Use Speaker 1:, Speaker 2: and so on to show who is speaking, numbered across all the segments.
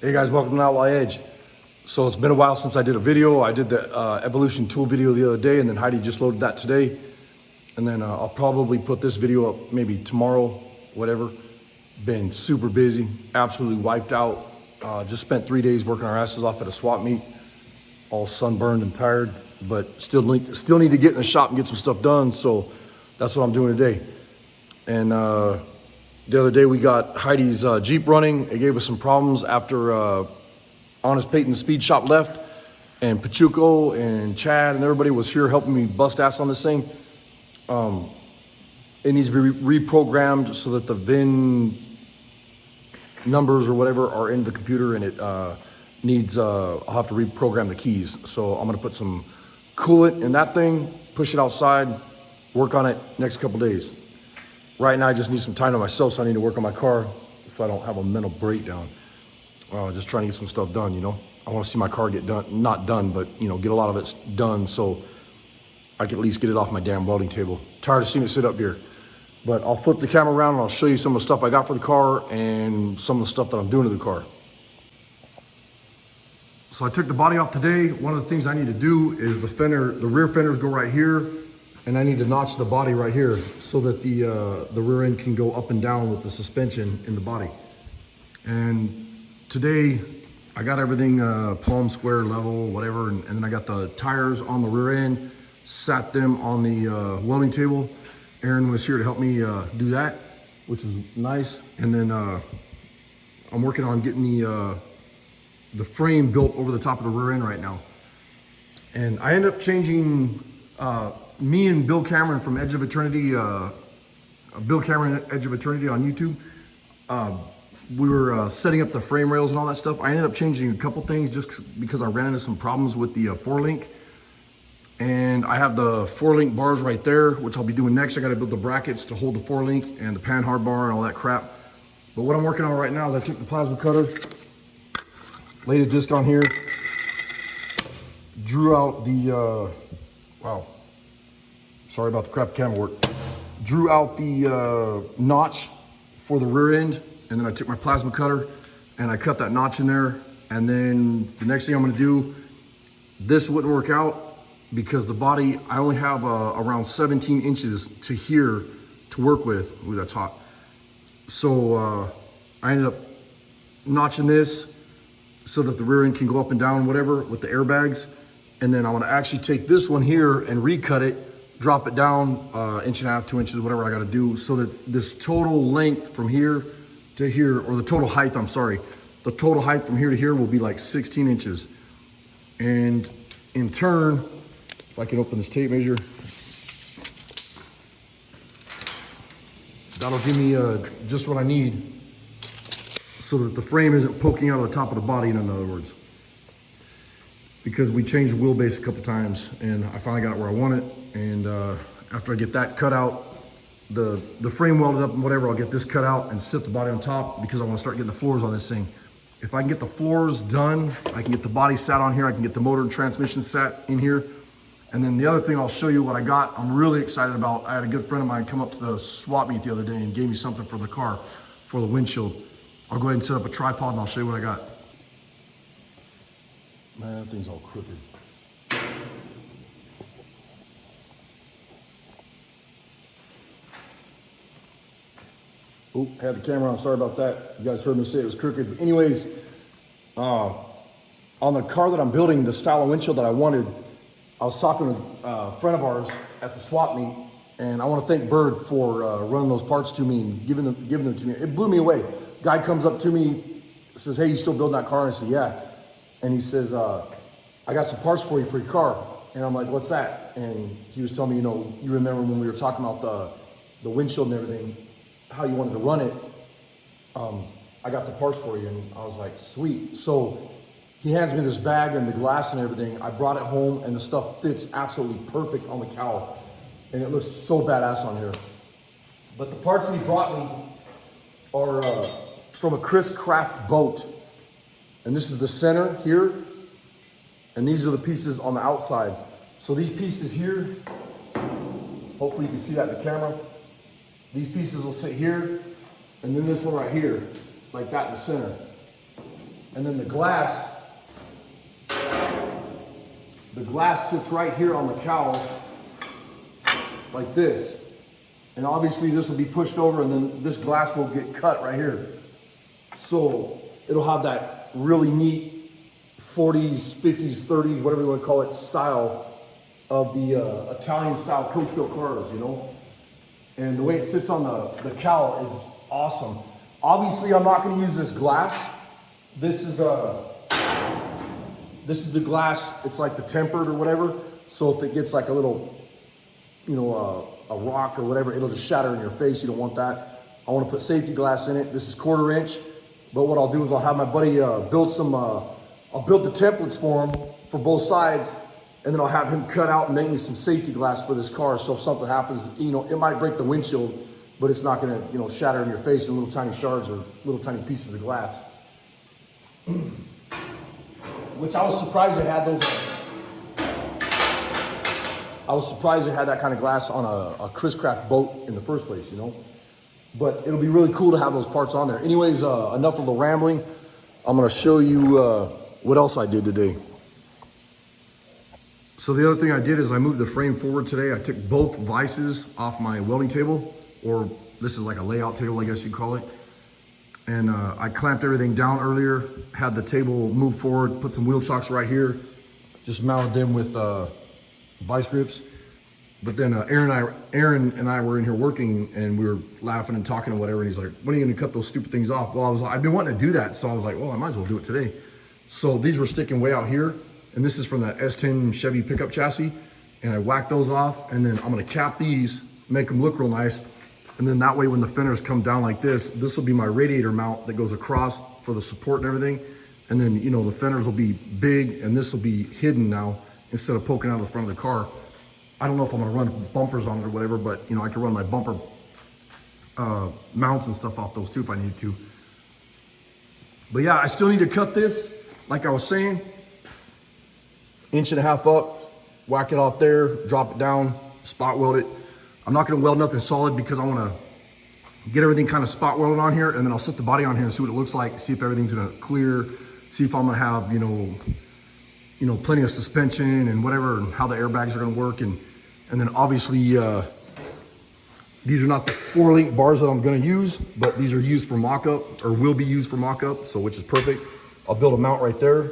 Speaker 1: Hey guys, welcome to Outlaw Edge. So it's been a while since I did a video. I did the evolution tool video the other day, and then Heidi just loaded that today. And then I'll probably put this video up maybe tomorrow, whatever. Been super busy, absolutely wiped out. Just spent 3 days working our asses off at a swap meet, all sunburned and tired, but still need to get in the shop and get some stuff done. So that's what I'm doing today. And the other day we got Heidi's Jeep running. It gave us some problems after Honest Peyton's Speed Shop left, and Pachuco and Chad and everybody was here helping me bust ass on this thing. It needs to be reprogrammed so that the VIN numbers or whatever are in the computer, and it needs, I'll have to reprogram the keys. So I'm gonna put some coolant in that thing, push it outside, work on it next couple days. Right now I just need some time to myself, so I need to work on my car so I don't have a mental breakdown. Just trying to get some stuff done, you know. I want to see my car get done, not done, but you know, get a lot of it done so I can at least get it off my damn welding table. Tired of seeing it sit up here. But I'll flip the camera around and I'll show you some of the stuff I got for the car and some of the stuff that I'm doing to the car. So I took the body off today. One of the things I need to do is the rear fenders go right here, and I need to notch the body right here so that the rear end can go up and down with the suspension in the body. And today I got everything plumb, square, level, whatever, and then I got the tires on the rear end, sat them on the welding table. Aaron was here to help me do that, which is nice. And then I'm working on getting the frame built over the top of the rear end right now. And I ended up changing, me and Bill Cameron from Edge of Eternity, Bill Cameron Edge of Eternity on YouTube, we were setting up the frame rails and all that stuff. I ended up changing a couple things just because I ran into some problems with the 4-link. And I have the 4-link bars right there, which I'll be doing next. I gotta build the brackets to hold the 4-link and the pan hard bar and all that crap. But what I'm working on right now is I took the plasma cutter, laid a disc on here, drew out the, wow, sorry about the crap camera work. Drew out the notch for the rear end, and then I took my plasma cutter and I cut that notch in there. And then the next thing I'm gonna do, this wouldn't work out because the body, I only have around 17 inches to here to work with. Ooh, that's hot. So I ended up notching this so that the rear end can go up and down, whatever, with the airbags. And then I want to actually take this one here and recut it, drop it down 1.5 inches, 2 inches, whatever I got to do, so that this total length from here to here, or the total height, I'm sorry, the total height from here to here will be like 16 inches. And in turn, if I can open this tape measure, that'll give me just what I need so that the frame isn't poking out of the top of the body, in other words. Because we changed the wheelbase a couple times and I finally got it where I want it. And after I get that cut out, the frame welded up and whatever, I'll get this cut out and sit the body on top because I want to start getting the floors on this thing. If I can get the floors done, I can get the body sat on here, I can get the motor and transmission sat in here. And then the other thing, I'll show you what I got. I'm really excited about. I had a good friend of mine come up to the swap meet the other day and gave me something for the car, for the windshield. I'll go ahead and set up a tripod and I'll show you what I got. Man, that thing's all crooked. Oh, had the camera on, sorry about that. You guys heard me say it was crooked. But anyways, on the car that I'm building, the style of windshield that I wanted, I was talking with a friend of ours at the swap meet, and I want to thank Bird for running those parts to me and giving them to me. It blew me away. Guy comes up to me, says, "Hey, you still building that car?" And I said, "Yeah." And he says, "I got some parts for your car." And I'm like, "What's that?" And he was telling me, you know, you remember when we were talking about the windshield and everything, how you wanted to run it. I got the parts for you. And I was like, sweet. So he hands me this bag and the glass and everything. I brought it home and the stuff fits absolutely perfect on the cowl. And it looks so badass on here. But the parts that he brought me are from a Chris Craft boat. And this is the center here. And these are the pieces on the outside. So these pieces here, hopefully you can see that in the camera. These pieces will sit here, and then this one right here, like that in the center. And then the glass sits right here on the cowl, like this. And obviously this will be pushed over and then this glass will get cut right here. So it'll have that really neat 40s, 50s, 30s, whatever you want to call it, style of the Italian style coach built cars, you know? And the way it sits on the cowl is awesome. Obviously I'm not going to use this glass. This is the glass, it's like the tempered or whatever. So if it gets like a little, you know, a rock or whatever, it'll just shatter in your face. You don't want that. I want to put safety glass in it. This is 1/4 inch. But what I'll do is I'll have my buddy build some, I'll build the templates for him for both sides. And then I'll have him cut out and make me some safety glass for this car. So if something happens, you know, it might break the windshield, but it's not going to, you know, shatter in your face in little tiny shards or little tiny pieces of glass. Which I was surprised it had those. I was surprised it had that kind of glass on a Chris Craft boat in the first place, you know. But it'll be really cool to have those parts on there. Anyways, enough of the rambling. I'm going to show you what else I did today. So the other thing I did is I moved the frame forward today. I took both vices off my welding table, or this is like a layout table, I guess you'd call it. And I clamped everything down earlier, had the table move forward, put some wheel shocks right here, just mounted them with vice grips. But then Aaron and I were in here working and we were laughing and talking and whatever. And he's like, when are you gonna cut those stupid things off? Well, I've been wanting to do that. So I was like, well, I might as well do it today. So these were sticking way out here. And this is from that S10 Chevy pickup chassis. And I whacked those off. And then I'm gonna cap these, make them look real nice. And then that way when the fenders come down like this will be my radiator mount that goes across for the support and everything. And then, you know, the fenders will be big and this will be hidden now instead of poking out of the front of the car. I don't know if I'm gonna run bumpers on it or whatever, but you know, I can run my bumper mounts and stuff off those too if I need to. But yeah, I still need to cut this, like I was saying, 1.5 inches up, whack it off there, drop it down, spot weld it. I'm not gonna weld nothing solid because I wanna get everything kind of spot welded on here, and then I'll set the body on here and see what it looks like, see if everything's gonna clear, see if I'm gonna have, you know, plenty of suspension and whatever, and how the airbags are gonna work. And then obviously, these are not the 4-link bars that I'm gonna use, but these are used for mock-up, or will be used for mock-up, so which is perfect. I'll build a mount right there,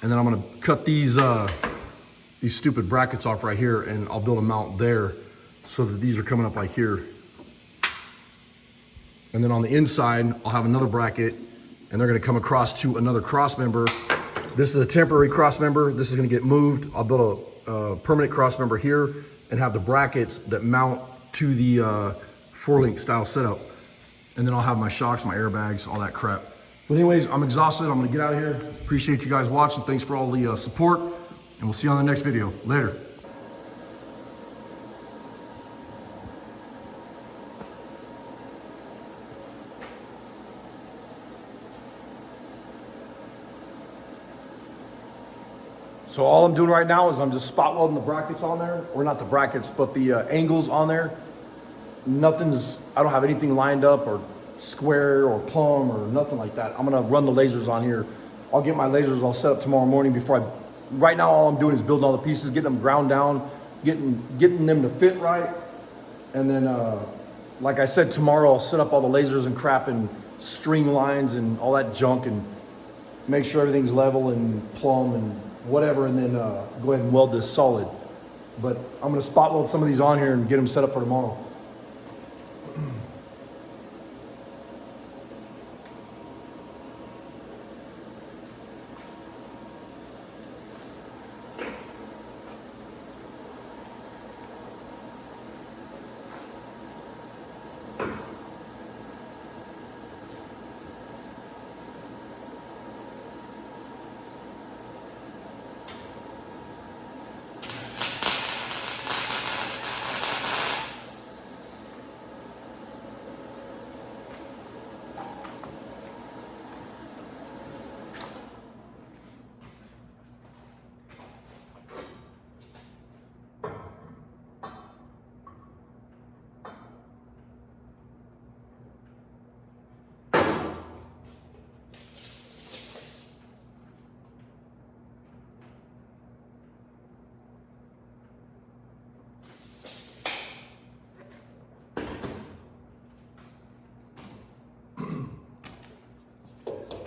Speaker 1: and then I'm gonna cut these stupid brackets off right here, and I'll build a mount there so that these are coming up like here. And then on the inside, I'll have another bracket, and they're gonna come across to another cross member. This is a temporary cross member. This is gonna get moved. I'll build a permanent cross member here and have the brackets that mount to the 4-link style setup. And then I'll have my shocks, my airbags, all that crap. But anyways, I'm exhausted. I'm gonna get out of here. Appreciate you guys watching. Thanks for all the support, and we'll see you on the next video. Later. So all I'm doing right now is I'm just spot welding the brackets on there, or not the brackets, but the angles on there. I don't have anything lined up or square or plumb or nothing like that. I'm gonna run the lasers on here. I'll get my lasers all set up tomorrow morning right now all I'm doing is building all the pieces, getting them ground down, getting them to fit right. And then, like I said, tomorrow I'll set up all the lasers and crap and string lines and all that junk and make sure everything's level and plumb and whatever, and then go ahead and weld this solid. But I'm gonna spot weld some of these on here and get them set up for tomorrow.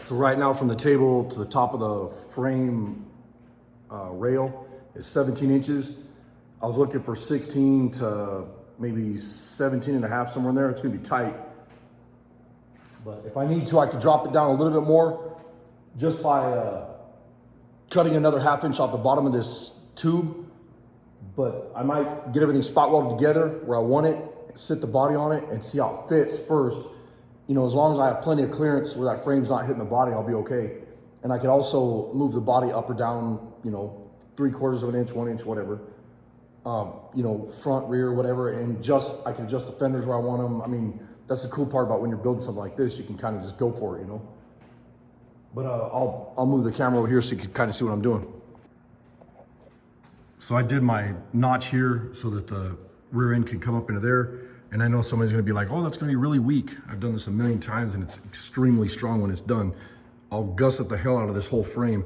Speaker 1: So right now from the table to the top of the frame rail is 17 inches. I was looking for 16 to maybe 17 and a half, somewhere in there. It's gonna be tight. But if I need to, I could drop it down a little bit more just by cutting another 1/2 inch off the bottom of this tube. But I might get everything spot welded together where I want it, sit the body on it and see how it fits first. You know, as long as I have plenty of clearance where that frame's not hitting the body, I'll be okay. And I can also move the body up or down, you know, 3/4 of an inch, 1 inch, whatever. You know, front, rear, whatever, and I can adjust the fenders where I want them. I mean, that's the cool part about when you're building something like this, you can kind of just go for it, you know. But I'll move the camera over here so you can kind of see what I'm doing. So I did my notch here so that the rear end can come up into there. And I know somebody's gonna be like, oh, that's gonna be really weak. I've done this a million times and it's extremely strong when it's done. I'll gusset the hell out of this whole frame,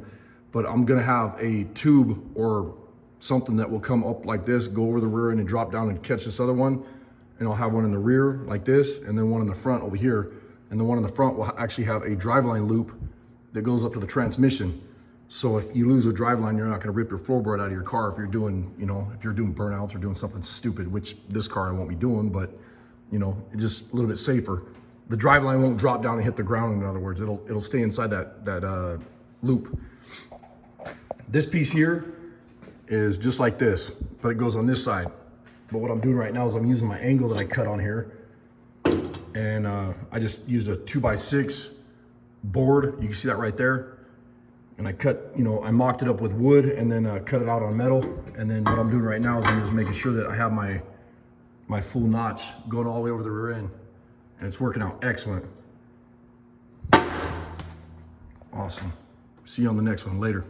Speaker 1: but I'm gonna have a tube or something that will come up like this, go over the rear end and drop down and catch this other one. And I'll have one in the rear like this, and then one in the front over here. And the one in the front will actually have a driveline loop that goes up to the transmission. So if you lose a driveline, you're not gonna rip your floorboard out of your car if you're doing, you know, if you're doing burnouts or doing something stupid, which this car I won't be doing, but you know, it's just a little bit safer. The driveline won't drop down and hit the ground, in other words. It'll stay inside that loop. This piece here is just like this, but it goes on this side. But what I'm doing right now is I'm using my angle that I cut on here. And I just used a 2x6 board. You can see that right there. And I cut, you know, I mocked it up with wood and then cut it out on metal. And then what I'm doing right now is I'm just making sure that I have my full notch going all the way over the rear end. And it's working out excellent. Awesome. See you on the next one later.